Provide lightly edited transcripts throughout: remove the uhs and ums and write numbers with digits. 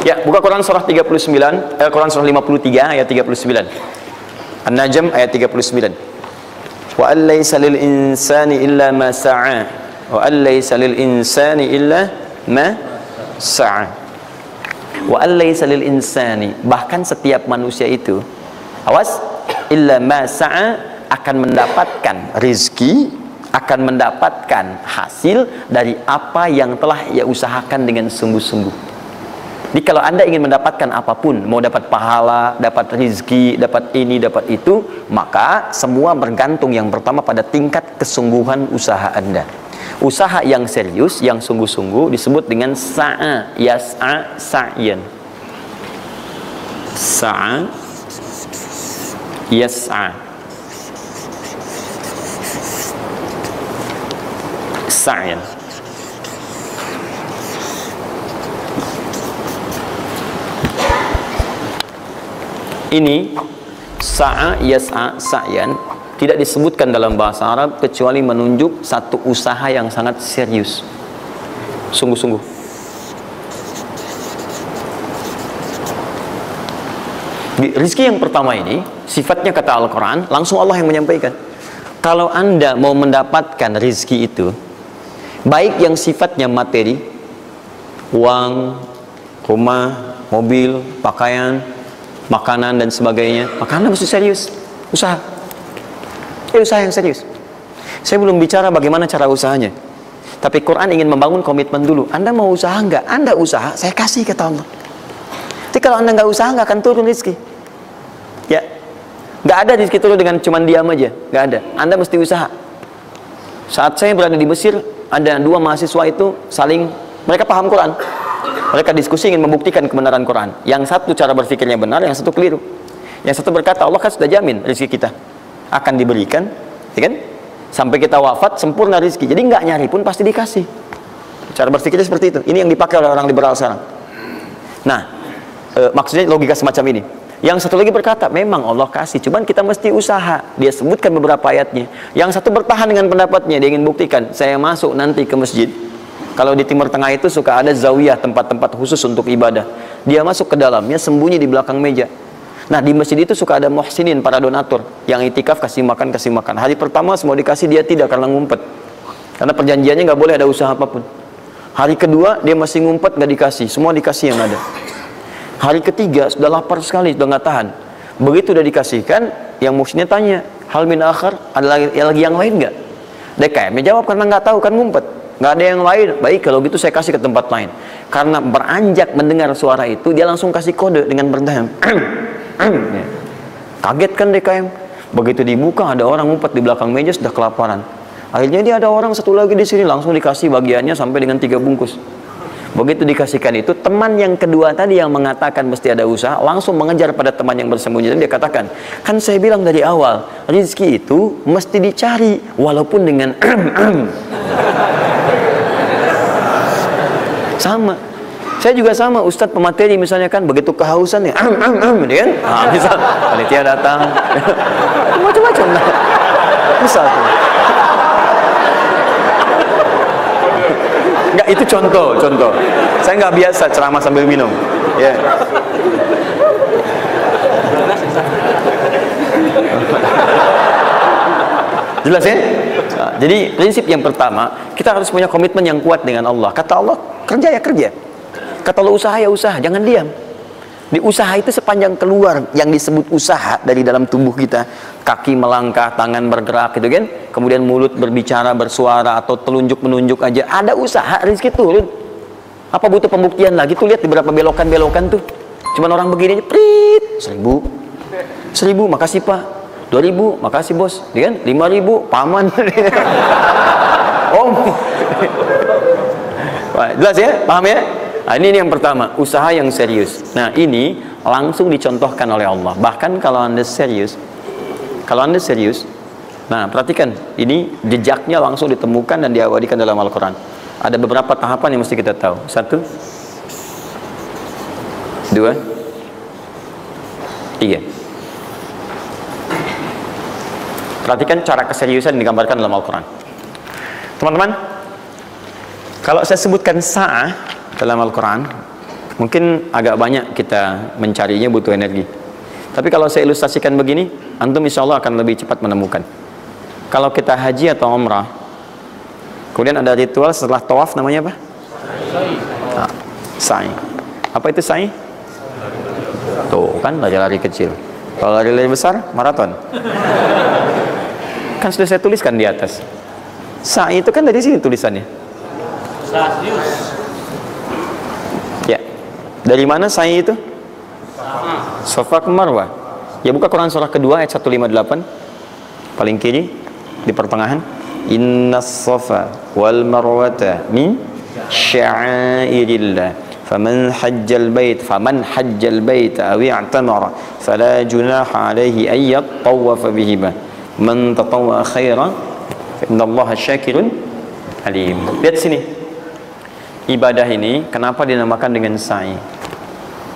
Ya, buka Quran surah 39, Quran surah 53 ayat 39. An-Najm ayat 39. Wa allaysa lil insani illa ma sa'a. Wa allaysa lil insani illa ma sa'a. Wa allaysa lil insani, bahkan setiap manusia itu, awas, illa ma sa'a, akan mendapatkan rizki, akan mendapatkan hasil dari apa yang telah ia usahakan dengan sungguh-sungguh. Jadi kalau Anda ingin mendapatkan apapun, mau dapat pahala, dapat rizki, dapat ini, dapat itu, maka semua bergantung yang pertama pada tingkat kesungguhan usaha Anda. Usaha yang serius, yang sungguh-sungguh disebut dengan sa'a, yas'a, sa'yan. Sa'a, yas'a, sa'yan. Ini sa'a, yas'a, sa'yan tidak disebutkan dalam bahasa Arab kecuali menunjuk satu usaha yang sangat serius, sungguh-sungguh. Rizki yang pertama ini sifatnya kata Al-Quran, langsung Allah yang menyampaikan. Kalau Anda mau mendapatkan rizki itu, baik yang sifatnya materi, uang, rumah, mobil, pakaian, makanan dan sebagainya, maka Anda mesti serius usaha. Usaha yang serius. Saya belum bicara bagaimana cara usahanya, tapi Quran ingin membangun komitmen dulu. Anda mau usaha enggak? Anda usaha, saya kasih, kata Allah. Jadi kalau Anda nggak usaha, nggak akan turun rezeki. Ya, nggak ada rezeki turun dengan cuman diam aja, nggak ada. Anda mesti usaha. Saat saya berada di Mesir, ada dua mahasiswa itu saling, mereka paham Quran. Mereka diskusi ingin membuktikan kebenaran Quran. Yang satu cara berpikirnya benar, yang satu keliru. Yang satu berkata, Allah kan sudah jamin rezeki kita akan diberikan, ya kan? Sampai kita wafat sempurna rezeki. Jadi nggak nyari pun pasti dikasih. Cara berpikirnya seperti itu. Ini yang dipakai oleh orang liberal sekarang. Nah, maksudnya logika semacam ini. Yang satu lagi berkata, memang Allah kasih, cuman kita mesti usaha. Dia sebutkan beberapa ayatnya. Yang satu bertahan dengan pendapatnya, dia ingin buktikan, saya masuk nanti ke masjid. Kalau di Timur Tengah itu suka ada zawiyah, tempat-tempat khusus untuk ibadah. Dia masuk ke dalamnya, sembunyi di belakang meja. Nah, di masjid itu suka ada muhsinin, para donatur, yang itikaf, kasih makan, kasih makan. Hari pertama semua dikasih, dia tidak, karena ngumpet. Karena perjanjiannya nggak boleh ada usaha apapun. Hari kedua dia masih ngumpet, nggak dikasih, semua dikasih yang ada. Hari ketiga sudah lapar sekali, sudah nggak tahan. Begitu udah dikasihkan, yang muhsinnya tanya, hal min akhar, ada lagi yang lain nggak? DKM jawab karena nggak tahu, kan ngumpet. Nggak ada yang lain. Baik, kalau gitu saya kasih ke tempat lain. Karena beranjak mendengar suara itu, dia langsung kasih kode dengan berdahan. Kaget kan DKM. Begitu dibuka, ada orang ngumpet di belakang meja, sudah kelaparan. Akhirnya dia ada orang satu lagi di sini, langsung dikasih bagiannya sampai dengan 3 bungkus. Begitu dikasihkan itu, teman yang kedua tadi yang mengatakan mesti ada usaha, langsung mengejar pada teman yang bersembunyi. Dan dia katakan, kan saya bilang dari awal, rezeki itu mesti dicari, walaupun dengan sama. Saya juga sama, Ustadz pemateri misalnya kan, begitu kehausan ya, dia kan, misal panitia datang, macam-macam lah, misal. Enggak, itu contoh. Saya nggak biasa ceramah sambil minum, ya. Jelas ya? Nah, jadi prinsip yang pertama, kita harus punya komitmen yang kuat dengan Allah. Kata Allah, kerja ya kerja. Kata Allah, usaha ya usaha, jangan diam. Di usaha itu sepanjang keluar yang disebut usaha dari dalam tubuh kita, kaki melangkah, tangan bergerak, gitu kan? Kemudian mulut berbicara, bersuara, atau telunjuk menunjuk aja, ada usaha, rezeki turun. Apa butuh pembuktian lagi? Tuh lihat di beberapa belokan-belokan tuh, cuman orang begini aja, prit, 1000, makasih Pak. 2000, makasih bos, dia kan? 5000, paman. Om. Jelas ya? Paham ya? Nah, ini yang pertama, usaha yang serius. Nah, ini langsung dicontohkan oleh Allah. Bahkan kalau Anda serius, nah perhatikan, ini jejaknya langsung ditemukan dan diabadikan dalam Al-Quran. Ada beberapa tahapan yang mesti kita tahu. 1, 2, 3. Perhatikan cara keseriusan yang digambarkan dalam Al-Quran. Teman-teman, kalau saya sebutkan sa'ah dalam Al-Quran, Mungkin agak banyak kita mencarinya, butuh energi. Tapi kalau saya ilustrasikan begini, antum insya Allah akan lebih cepat menemukan. Kalau kita haji atau umrah, kemudian ada ritual setelah tawaf, namanya apa? Sa'i. Apa itu sa'i? Tuh kan, lari-lari kecil. Kalau lari-lari besar, maraton. Kan sudah saya tuliskan di atas. Sa'i itu kan dari sini tulisannya. Ya. Dari mana sa'i itu? Safa ke Marwah. Ya, buka Quran surah kedua ayat 158. Paling kiri di pertengahan. Innas safa wal marwata min sya'airillah. Faman hajjal bait aw i'tamara fala junaha alaihi ay yatawafa bihima. Man tatawwa khairan fa innallaha syakirun alim. Lihat sini. Ibadah ini kenapa dinamakan dengan sa'i?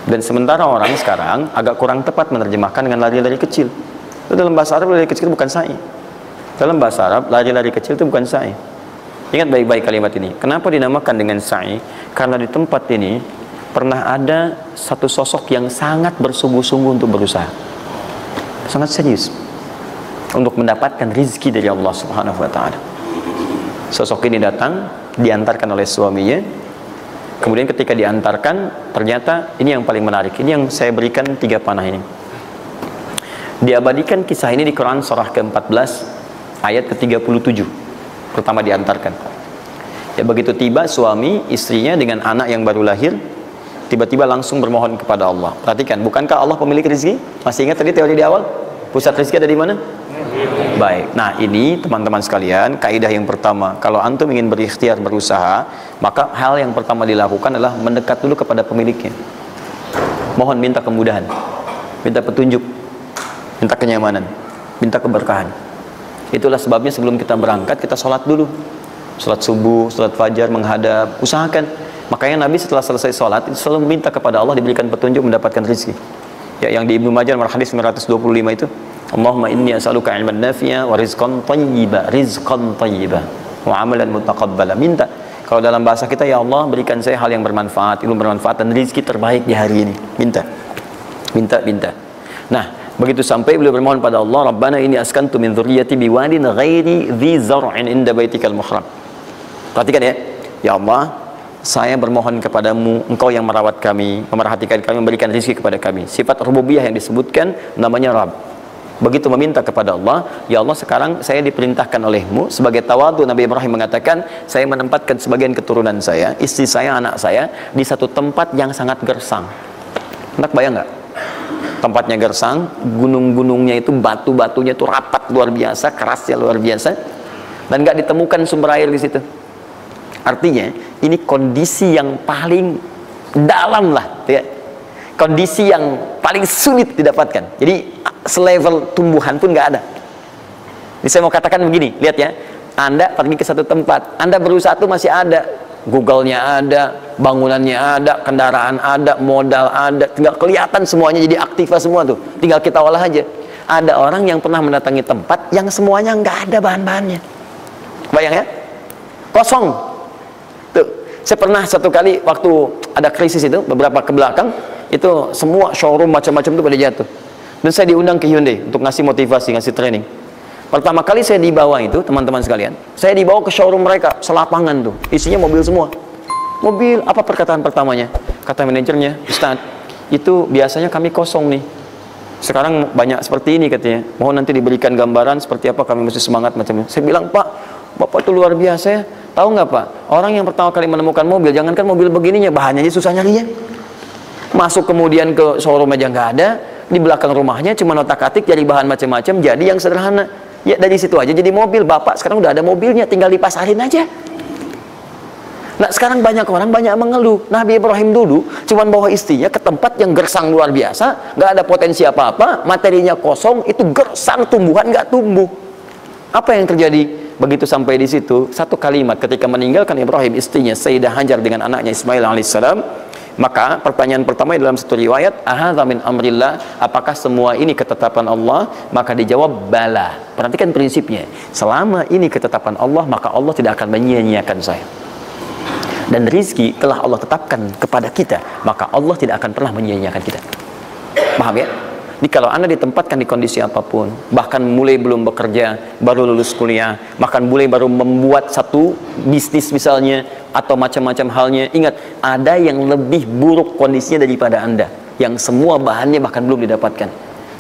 Dan sementara orang sekarang agak kurang tepat menerjemahkan dengan lari-lari kecil. Itu dalam bahasa Arab lari kecil bukan sa'i. Dalam bahasa Arab lari-lari kecil itu bukan sa'i. Ingat baik-baik kalimat ini. Kenapa dinamakan dengan sa'i? Karena di tempat ini pernah ada satu sosok yang sangat bersungguh-sungguh untuk berusaha. Sangat serius untuk mendapatkan rizki dari Allah Subhanahu wa ta'ala. Sosok ini datang, diantarkan oleh suaminya. Kemudian ketika diantarkan, ternyata ini yang paling menarik. Ini yang saya berikan 3 panah ini. Diabadikan kisah ini di Quran surah ke-14 ayat ke-37. Pertama diantarkan. Ya, begitu tiba suami, istrinya dengan anak yang baru lahir, tiba-tiba langsung bermohon kepada Allah. Perhatikan, bukankah Allah pemilik rezeki? Masih ingat tadi teori di awal? Pusat rezeki ada di mana? Baik, nah ini teman-teman sekalian, kaidah yang pertama, kalau antum ingin berikhtiar, berusaha, maka hal yang pertama dilakukan adalah mendekat dulu kepada pemiliknya. Mohon minta kemudahan, minta petunjuk, minta kenyamanan, minta keberkahan. Itulah sebabnya sebelum kita berangkat, kita sholat dulu. Sholat subuh, sholat fajar, menghadap, usahakan. Makanya Nabi setelah selesai sholat, itu selalu meminta kepada Allah diberikan petunjuk mendapatkan rezeki. Ya, yang di Ibnu Majah hadis 925 itu, Allahumma inni as'aluka ilman nafi'a wa rizqan thayyiba, wa amalan mutaqabbala. Minta. Kalau dalam bahasa kita, ya Allah berikan saya hal yang bermanfaat, ilmu bermanfaat dan rezeki terbaik di hari ini. Minta. Minta. Nah, begitu sampai beliau bermohon pada Allah, Rabbana inni askantu min dzurriyyati biwadin ghairi dzi zar'in inda baitikal muhram. Perhatikan ya. Ya Allah, saya bermohon kepadamu, engkau yang merawat kami, memerhatikan kami, memberikan rezeki kepada kami. Sifat rububiyah yang disebutkan namanya Rabb. Begitu meminta kepada Allah, ya Allah sekarang saya diperintahkan olehmu sebagai tawadu. Nabi Ibrahim mengatakan, saya menempatkan sebagian keturunan saya, istri saya, anak saya di satu tempat yang sangat gersang. Enak bayang nggak? Tempatnya gersang, gunung-gunungnya itu, batu-batunya itu rapat luar biasa, kerasnya luar biasa, dan nggak ditemukan sumber air di situ. Artinya ini kondisi yang paling dalam lah, ya. Kondisi yang paling sulit didapatkan. Jadi selevel tumbuhan pun nggak ada. Jadi saya mau katakan begini, lihat ya, Anda pergi ke satu tempat, Anda berusaha tuh masih ada, Google-nya ada, bangunannya ada, kendaraan ada, modal ada, tinggal kelihatan semuanya jadi aktiva semua tuh, tinggal kita olah aja. Ada orang yang pernah mendatangi tempat yang semuanya nggak ada bahan-bahannya, bayang ya, kosong. Tuh, saya pernah satu kali waktu ada krisis itu beberapa ke belakang, itu semua showroom macam-macam itu pada jatuh. Dan saya diundang ke Hyundai untuk ngasih motivasi, ngasih training. Pertama kali saya dibawa itu, teman-teman sekalian, saya dibawa ke showroom mereka, selapangan tuh, isinya mobil semua. Mobil, apa perkataan pertamanya? Kata manajernya, Ustaz, itu biasanya kami kosong nih. Sekarang banyak seperti ini katanya. Mohon nanti diberikan gambaran seperti apa, kami mesti semangat macamnya. Saya bilang, Pak, Bapak itu luar biasa ya. Tahu nggak Pak, orang yang pertama kali menemukan mobil, jangankan mobil begininya, bahannya aja susah nyarinya. Masuk kemudian ke showroom aja nggak ada, di belakang rumahnya cuma otak-atik cari bahan macam-macam, jadi yang sederhana. Ya dari situ aja jadi mobil. Bapak sekarang udah ada mobilnya, tinggal dipasarin aja. Nah sekarang banyak orang banyak mengeluh. Nabi Ibrahim dulu cuma bawa istrinya ke tempat yang gersang luar biasa, nggak ada potensi apa-apa, materinya kosong, itu gersang, tumbuhan nggak tumbuh. Apa yang terjadi? Begitu sampai di situ, satu kalimat ketika meninggalkan Ibrahim istrinya Sayyidah Hajar dengan anaknya Ismail alaihissalam, maka pertanyaan pertama dalam satu riwayat, ahadza min amrillah, apakah semua ini ketetapan Allah? Maka dijawab bala. Perhatikan prinsipnya, selama ini ketetapan Allah, maka Allah tidak akan menyia-nyiakan saya. dan rizki telah Allah tetapkan kepada kita, maka Allah tidak akan pernah menyia-nyiakan kita. Paham ya? Jadi kalau Anda ditempatkan di kondisi apapun, bahkan mulai belum bekerja, baru lulus kuliah, bahkan mulai baru membuat satu bisnis misalnya, atau macam-macam halnya, ingat, ada yang lebih buruk kondisinya daripada Anda, yang semua bahannya bahkan belum didapatkan,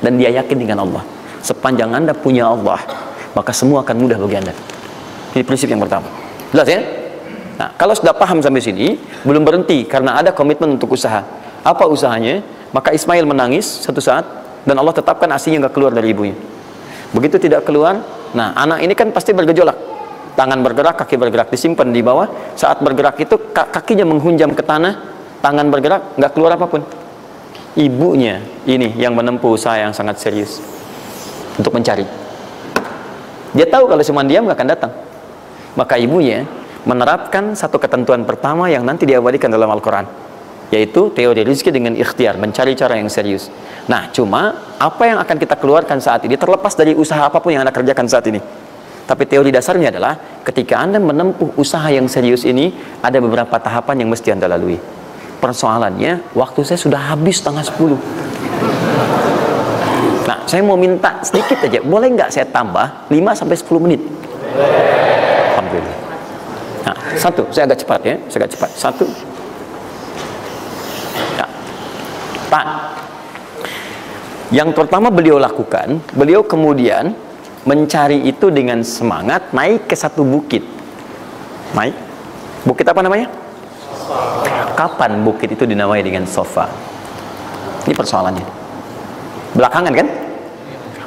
dan dia yakin dengan Allah. Sepanjang Anda punya Allah, maka semua akan mudah bagi Anda. Ini prinsip yang pertama. Jelas ya? Nah, kalau sudah paham sampai sini, belum berhenti karena ada komitmen untuk usaha. Apa usahanya? Maka Ismail menangis satu saat, dan Allah tetapkan ASInya nggak keluar dari ibunya. Begitu tidak keluar, nah anak ini kan pasti bergejolak. Tangan bergerak, kaki bergerak, disimpan di bawah. Saat bergerak itu kakinya menghunjam ke tanah, tangan bergerak, nggak keluar apapun. Ibunya ini yang menempuh usaha yang sangat serius untuk mencari. Dia tahu kalau cuma diam nggak akan datang. Maka ibunya menerapkan satu ketentuan pertama yang nanti diabadikan dalam Al-Quran, yaitu teori rezeki dengan ikhtiar, mencari cara yang serius. Nah, cuma apa yang akan kita keluarkan saat ini terlepas dari usaha apapun yang Anda kerjakan saat ini. Tapi teori dasarnya adalah ketika Anda menempuh usaha yang serius ini, ada beberapa tahapan yang mesti Anda lalui. Persoalannya, waktu saya sudah habis 9:30. Nah, saya mau minta sedikit aja, boleh nggak saya tambah 5-10 menit? Alhamdulillah. Nah, satu, saya agak cepat ya, saya agak cepat. Satu. Nah, Pak, yang pertama beliau lakukan, beliau kemudian mencari itu dengan semangat, naik ke satu bukit. Naik, bukit apa namanya? Kapan bukit itu dinamai dengan Sofa? Ini persoalannya. Belakangan kan?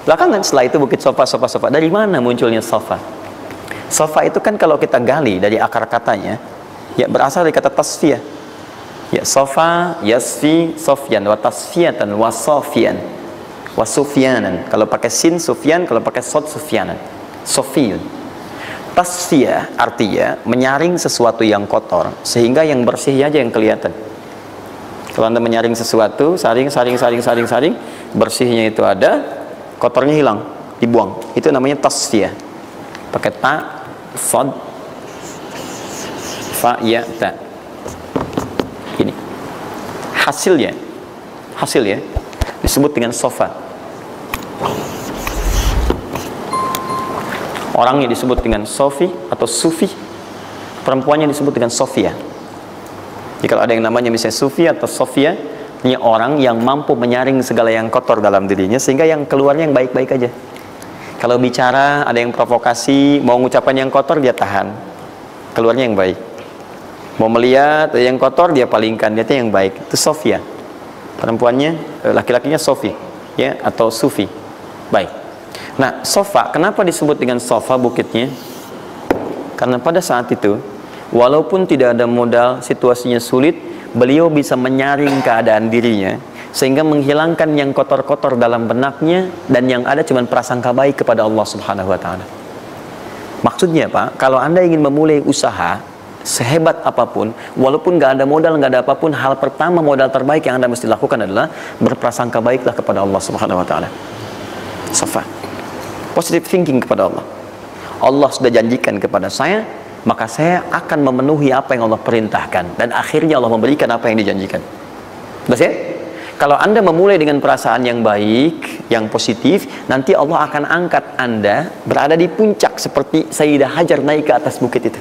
Belakangan, setelah itu bukit Sofa. Dari mana munculnya Sofa? Sofa itu kan kalau kita gali dari akar katanya, ya berasal dari kata tasfiyah. Ya, Sofa, Yasfi, Sofyan, wa tasfiyatan, wa sofian, wa sufyanan. Kalau pakai sin, Sufyan. Kalau pakai sod, Sufyanan. Sofiyun. Tasfiyah artinya menyaring sesuatu yang kotor sehingga yang bersih aja yang kelihatan. Kalau Anda menyaring sesuatu, saring, bersihnya itu ada, kotornya hilang, dibuang. Itu namanya tasfiyah. Pakai ta, sod, fa, ya, ta. Ini hasilnya disebut dengan sofa. Orangnya disebut dengan Sofi atau Sufi, perempuannya disebut dengan Sofia. Jadi kalau ada yang namanya misalnya Sufi atau Sofia, ini orang yang mampu menyaring segala yang kotor dalam dirinya sehingga yang keluarnya yang baik-baik aja. Kalau bicara ada yang provokasi, mau ngucapan yang kotor dia tahan, keluarnya yang baik. Mau melihat ada yang kotor dia palingkan, dia yang baik. Itu Sofia. Perempuannya, laki-lakinya Sofi, ya, atau Sufi. Baik. Nah, Sofa, kenapa disebut dengan Sofa bukitnya? Karena pada saat itu, walaupun tidak ada modal, situasinya sulit, beliau bisa menyaring keadaan dirinya, sehingga menghilangkan yang kotor-kotor dalam benaknya, dan yang ada cuma prasangka baik kepada Allah Subhanahu wa Ta'ala. Maksudnya Pak, kalau Anda ingin memulai usaha, sehebat apapun, walaupun nggak ada modal, nggak ada apapun, hal pertama, modal terbaik yang Anda mesti lakukan adalah berprasangka baiklah kepada Allah Subhanahu wa Ta'ala. Sofa. Positive thinking kepada Allah. Allah sudah janjikan kepada saya, maka saya akan memenuhi apa yang Allah perintahkan, dan akhirnya Allah memberikan apa yang dijanjikan. Betul ya? Kalau Anda memulai dengan perasaan yang baik, yang positif, nanti Allah akan angkat Anda berada di puncak seperti Sayyidah Hajar naik ke atas bukit itu.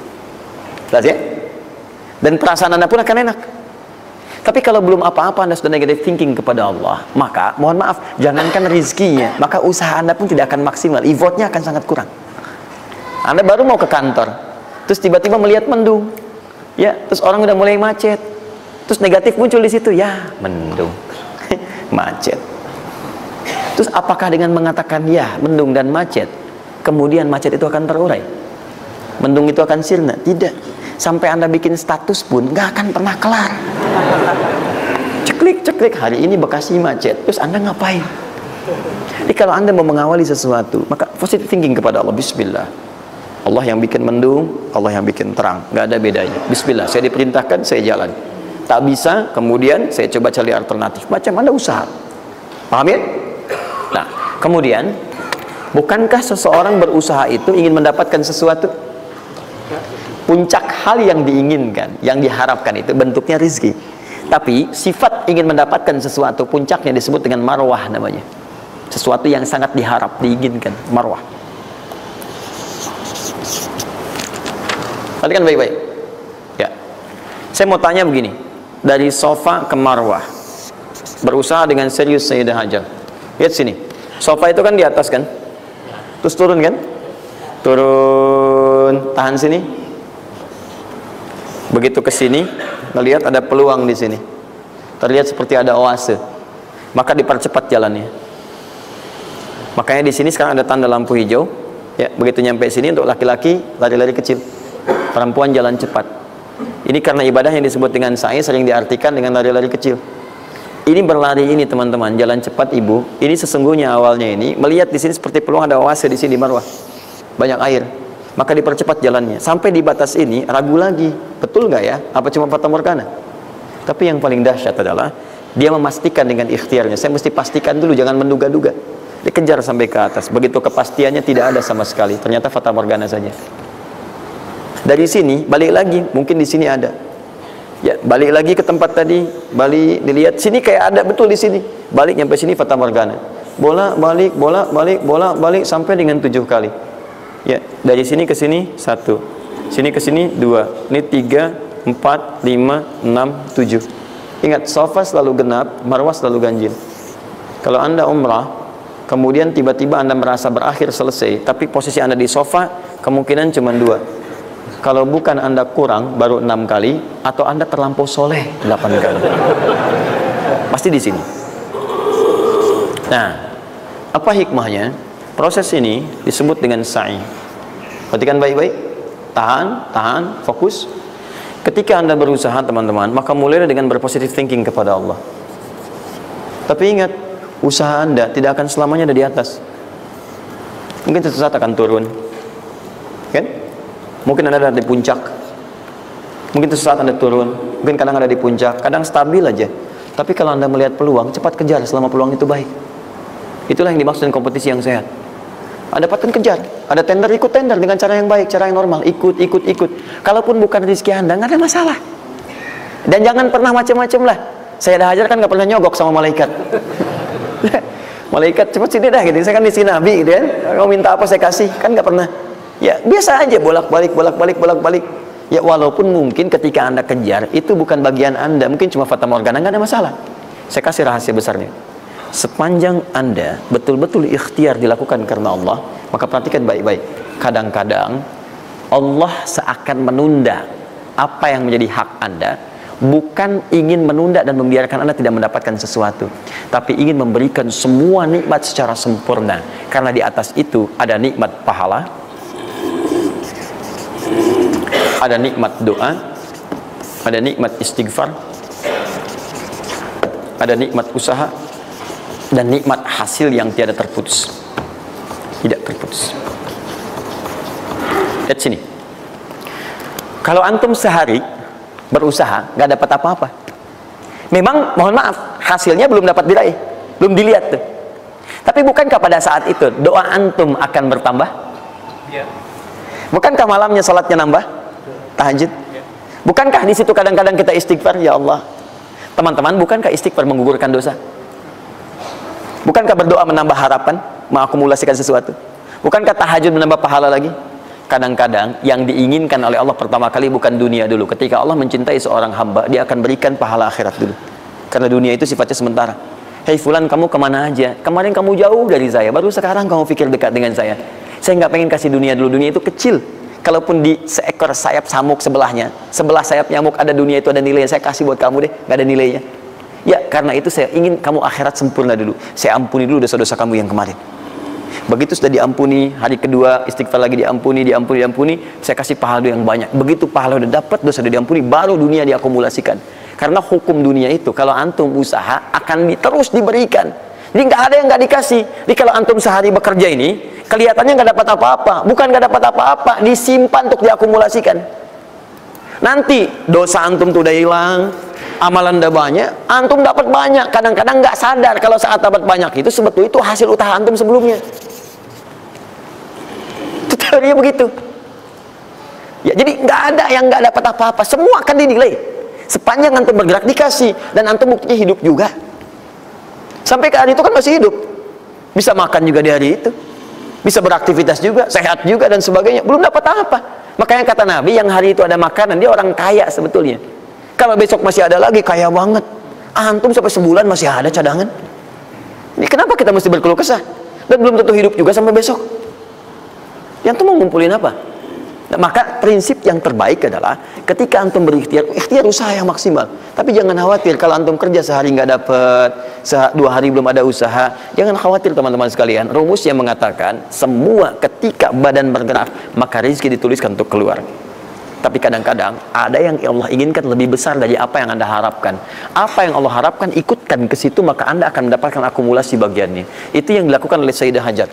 Betul ya? Dan perasaan Anda pun akan enak. Tapi kalau belum apa-apa Anda sudah negative thinking kepada Allah, maka mohon maaf, jangankan rizkinya, maka usaha Anda pun tidak akan maksimal, effortnya akan sangat kurang. Anda baru mau ke kantor, terus tiba-tiba melihat mendung, ya, terus orang udah mulai macet, terus negatif muncul di situ, ya, mendung, macet. Terus apakah dengan mengatakan ya, mendung dan macet, kemudian macet itu akan terurai? Mendung itu akan sirna? Tidak. Sampai Anda bikin status pun nggak akan pernah kelar. Ceklik, hari ini Bekasi macet, terus Anda ngapain? Jadi kalau Anda mau mengawali sesuatu, maka positive thinking kepada Allah. Bismillah. Allah yang bikin mendung, Allah yang bikin terang, nggak ada bedanya. Bismillah, saya diperintahkan, saya jalan. Tak bisa, kemudian saya coba cari alternatif. Macam Anda usaha. Paham ya? Nah, kemudian, bukankah seseorang berusaha itu ingin mendapatkan sesuatu? puncak hal yang diinginkan, yang diharapkan itu bentuknya rizki. Tapi sifat ingin mendapatkan sesuatu, puncaknya disebut dengan marwah namanya. Sesuatu yang sangat diharap, diinginkan, marwah. Perhatikan baik-baik. Ya. Saya mau tanya begini, dari sofa ke marwah, berusaha dengan serius Sayyidah Hajar. Lihat sini, sofa itu kan di atas kan, terus turun kan, turun, tahan sini. Begitu ke sini, ngelihat ada peluang di sini, terlihat seperti ada oase, maka dipercepat jalannya. Makanya di sini sekarang ada tanda lampu hijau. Ya, begitu nyampe sini untuk laki-laki lari-lari kecil, perempuan jalan cepat. Ini karena ibadah yang disebut dengan sa'i sering diartikan dengan lari-lari kecil. Ini berlari ini teman-teman, jalan cepat ibu. Ini sesungguhnya awalnya ini melihat di sini seperti peluang ada oase di sini di marwah, banyak air. Maka dipercepat jalannya. Sampai di batas ini ragu lagi, betul nggak ya? Apa cuma fata morgana? Tapi yang paling dahsyat adalah dia memastikan dengan ikhtiarnya. Saya mesti pastikan dulu, jangan menduga-duga. Dikejar sampai ke atas. Begitu kepastiannya tidak ada sama sekali. Ternyata fata morgana saja. Dari sini balik lagi, mungkin di sini ada. Ya, balik lagi ke tempat tadi, balik dilihat sini kayak ada betul di sini. Balik nyampe sini fata morgana. Bola balik, bola balik, bola balik sampai dengan 7 kali. Ya, dari sini ke sini 1, sini ke sini 2, ini 3, 4, 5, 6, 7. Ingat, sofa selalu genap, marwah selalu ganjil. Kalau Anda umrah, kemudian tiba-tiba Anda merasa berakhir selesai, tapi posisi Anda di sofa, kemungkinan cuma 2. Kalau bukan Anda kurang, baru 6 kali, atau Anda terlampau soleh 8 kali. Pasti di sini. Nah, apa hikmahnya? Proses ini disebut dengan sa'i. Perhatikan baik-baik. Tahan, fokus. Ketika Anda berusaha teman-teman, maka mulailah dengan berpositive thinking kepada Allah. Tapi ingat, usaha Anda tidak akan selamanya ada di atas. Mungkin suatu saat akan turun, kan? Mungkin Anda ada di puncak, mungkin suatu saat Anda turun, mungkin kadang ada di puncak, kadang stabil aja. Tapi kalau Anda melihat peluang, cepat kejar selama peluang itu baik. Itulah yang dimaksud dengan kompetisi yang sehat. Ada dapatkan kejar, ada tender, ikut tender dengan cara yang baik, cara yang normal, ikut. Kalaupun bukan rezeki Anda, nggak ada masalah. Dan jangan pernah macam-macam lah. Saya dah ajar kan nggak pernah nyogok sama malaikat. Malaikat cepat sini dah gitu. Saya kan di sini Nabi gitu kan. Kau minta apa saya kasih, kan nggak pernah. Ya biasa aja bolak-balik. Ya walaupun mungkin ketika Anda kejar itu bukan bagian Anda, mungkin cuma fata morgana, nggak ada masalah. Saya kasih rahasia besarnya. Sepanjang Anda betul-betul ikhtiar dilakukan karena Allah, maka perhatikan baik-baik. Kadang-kadang Allah seakan menunda apa yang menjadi hak Anda, bukan ingin menunda dan membiarkan Anda tidak mendapatkan sesuatu, tapi ingin memberikan semua nikmat secara sempurna. Karena di atas itu ada nikmat pahala, ada nikmat doa, ada nikmat istighfar, ada nikmat usaha, dan nikmat hasil yang tiada terputus, tidak terputus. Lihat sini, kalau antum sehari berusaha nggak dapat apa-apa, memang mohon maaf hasilnya belum dapat diraih, belum dilihat tuh. Tapi bukankah pada saat itu doa antum akan bertambah? Ya. Bukankah malamnya salatnya nambah? Tahajud? Ya. Bukankah di situ kadang-kadang kita istighfar, ya Allah? Teman-teman, bukankah istighfar menggugurkan dosa? Bukankah berdoa menambah harapan, mengakumulasikan sesuatu? Bukankah tahajud menambah pahala lagi? Kadang-kadang yang diinginkan oleh Allah pertama kali bukan dunia dulu. Ketika Allah mencintai seorang hamba, dia akan berikan pahala akhirat dulu. Karena dunia itu sifatnya sementara. Hei fulan, kamu kemana aja? Kemarin kamu jauh dari saya, baru sekarang kamu pikir dekat dengan saya. Saya nggak pengen kasih dunia dulu, dunia itu kecil. Kalaupun di seekor sayap samuk sebelahnya, sebelah sayap nyamuk ada dunia itu ada nilainya, saya kasih buat kamu deh, nggak ada nilainya. Ya, karena itu saya ingin kamu akhirat sempurna dulu. Saya ampuni dulu dosa-dosa kamu yang kemarin. Begitu sudah diampuni, hari kedua istighfar lagi diampuni, saya kasih pahala yang banyak. Begitu pahala udah dapat, dosa udah diampuni, baru dunia diakumulasikan. Karena hukum dunia itu, kalau antum usaha akan terus diberikan. Jadi nggak ada yang nggak dikasih. Jadi kalau antum sehari bekerja ini, kelihatannya nggak dapat apa-apa. Bukan nggak dapat apa-apa, disimpan untuk diakumulasikan. Nanti dosa antum tuh udah hilang, amalan udah banyak, antum dapat banyak. Kadang-kadang nggak sadar kalau saat dapat banyak itu sebetulnya itu hasil usaha antum sebelumnya. Itu teorinya begitu. Ya, jadi nggak ada yang nggak dapat apa-apa, semua akan dinilai. Sepanjang antum bergerak dikasih, dan antum buktinya hidup juga. Sampai ke hari itu kan masih hidup, bisa makan juga di hari itu, bisa beraktivitas juga, sehat juga dan sebagainya, belum dapat apa. Makanya kata Nabi, yang hari itu ada makanan, dia orang kaya sebetulnya. Kalau besok masih ada lagi, kaya banget. Antum sampai sebulan masih ada cadangan. Ini kenapa kita mesti berkeluh kesah? Dan belum tentu hidup juga sampai besok. Yang tuh mau ngumpulin apa? Nah, maka prinsip yang terbaik adalah ketika antum berikhtiar, ikhtiar usaha yang maksimal. Tapi jangan khawatir kalau antum kerja sehari nggak dapat, 2 hari belum ada usaha. Jangan khawatir teman-teman sekalian. Rumus yang mengatakan semua ketika badan bergerak maka rezeki dituliskan untuk keluar. Tapi kadang-kadang ada yang Allah inginkan lebih besar dari apa yang Anda harapkan. Apa yang Allah harapkan ikutkan ke situ, maka Anda akan mendapatkan akumulasi bagiannya. Itu yang dilakukan oleh Sayyidah Hajar.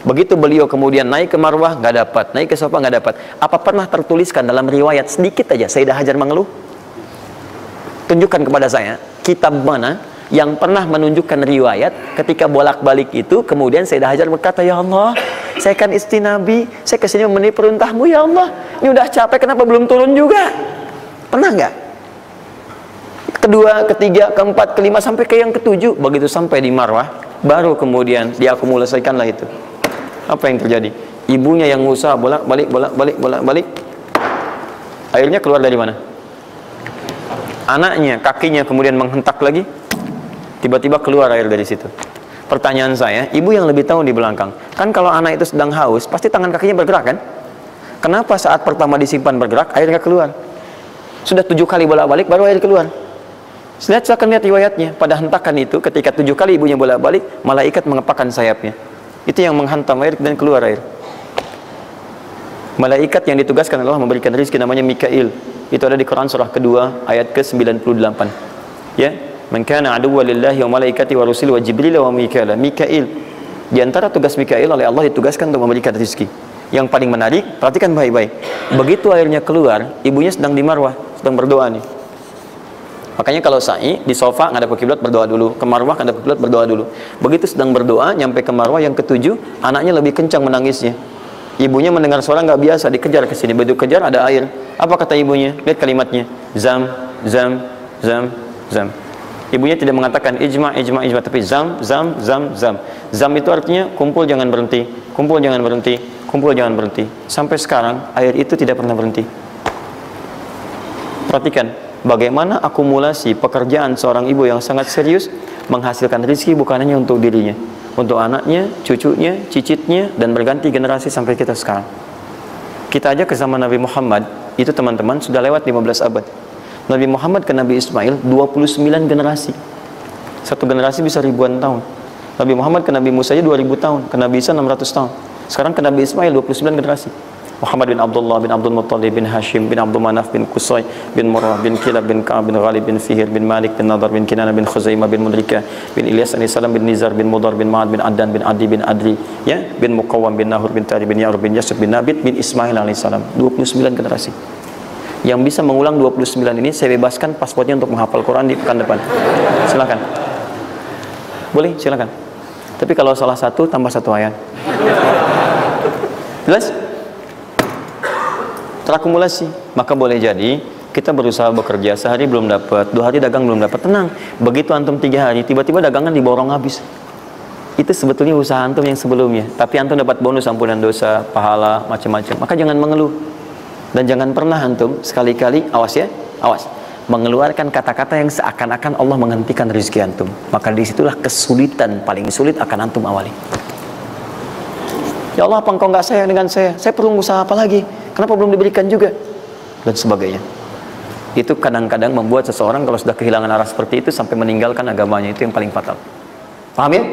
Begitu beliau kemudian naik ke Marwah, nggak dapat, naik ke Safa, nggak dapat. Apa pernah tertuliskan dalam riwayat sedikit aja Sayyidah Hajar mengeluh? Tunjukkan kepada saya kitab mana yang pernah menunjukkan riwayat ketika bolak-balik itu kemudian Sayyidah Hajar berkata, ya Allah, saya kan istri Nabi, saya kesini memenuhi perintahmu ya Allah, ini udah capek, kenapa belum turun juga? Pernah nggak? Kedua, ketiga, keempat, kelima, sampai ke yang ketujuh. Begitu sampai di Marwah, baru kemudian diakumulasikanlah itu. Apa yang terjadi? Ibunya yang usaha bolak-balik, bolak-balik. Airnya keluar dari mana? Anaknya, kakinya kemudian menghentak lagi. Tiba-tiba keluar air dari situ. Pertanyaan saya, ibu yang lebih tahu di belakang. Kan kalau anak itu sedang haus, pasti tangan kakinya bergerak kan? Kenapa saat pertama disimpan bergerak, airnya keluar? Sudah 7 kali bolak-balik, baru air keluar. Silakan lihat riwayatnya. Pada hentakan itu, ketika 7 kali ibunya bolak-balik, malaikat mengepakkan sayapnya. Itu yang menghantam air dan keluar air. Malaikat yang ditugaskan Allah memberikan rezeki namanya Mikail. Itu ada di Quran surah kedua ayat ke-98. Ya, man kana aduwwan lillahi wa malaikati wa rusuli wa jibril wa mikala. Mikail. Di antara tugas Mikail oleh Allah ditugaskan untuk memberikan rezeki. Yang paling menarik, perhatikan baik-baik. Begitu airnya keluar, ibunya sedang di Marwah, sedang berdoa nih. Makanya kalau sa'i di sofa ngadep ke kiblat berdoa dulu, ke Marwah ngadep ke kiblat berdoa dulu. Begitu sedang berdoa nyampe ke Marwah yang ketujuh, anaknya lebih kencang menangisnya. Ibunya mendengar suara nggak biasa, dikejar ke sini. Begitu kejar ada air. Apa kata ibunya? Lihat kalimatnya. Zam, zam, zam, zam. Ibunya tidak mengatakan ijma, ijma, ijma, tapi zam, zam, zam, zam. Zam itu artinya kumpul jangan berhenti, kumpul jangan berhenti, kumpul jangan berhenti. Sampai sekarang air itu tidak pernah berhenti. Perhatikan bagaimana akumulasi pekerjaan seorang ibu yang sangat serius menghasilkan rezeki bukan hanya untuk dirinya, untuk anaknya, cucunya, cicitnya, dan berganti generasi sampai kita sekarang. Kita aja ke zaman Nabi Muhammad, itu teman-teman sudah lewat 15 abad. Nabi Muhammad ke Nabi Ismail 29 generasi. Satu generasi bisa ribuan tahun. Nabi Muhammad ke Nabi Musa aja 2000 tahun, ke Nabi Isa 600 tahun. Sekarang ke Nabi Ismail 29 generasi. Muhammad bin Abdullah bin Abdul Muttalib bin Hashim bin Abdul Manaf bin Qusay bin Murrah bin Kilab bin Ka'ab bin Ghalib bin Fihir bin Malik bin Nadar bin Kinana bin Khuzaimah bin Mudrika bin Ilyas alaihissalam bin Nizar bin Mudar bin Ma'ad bin Addan bin Adi bin Adri, ya, bin Muqawwam bin Nahur bin Tari bin Ya'rub bin Yasud bin Nabit bin Ismail alaihissalam. 29 generasi. Yang bisa mengulang 29 ini saya bebaskan paspornya untuk menghafal Quran di pekan depan. Silakan. Boleh, silakan. Tapi kalau salah satu tambah 1 ayat. Jelas? Terakumulasi. Maka boleh jadi kita berusaha bekerja, sehari belum dapat, 2 hari dagang belum dapat, tenang. Begitu antum 3 hari, tiba-tiba dagangan diborong habis. Itu sebetulnya usaha antum yang sebelumnya, tapi antum dapat bonus ampunan dosa, pahala, macam-macam. Maka jangan mengeluh. Dan jangan pernah antum sekali-kali, awas ya, awas, mengeluarkan kata-kata yang seakan-akan Allah menghentikan rezeki antum. Maka disitulah kesulitan paling sulit akan antum awali. Ya Allah, apa engkau nggak sayang dengan saya? Saya perlu usaha apa lagi? Kenapa belum diberikan juga? Dan sebagainya. Itu kadang-kadang membuat seseorang kalau sudah kehilangan arah seperti itu sampai meninggalkan agamanya, itu yang paling fatal. Paham ya?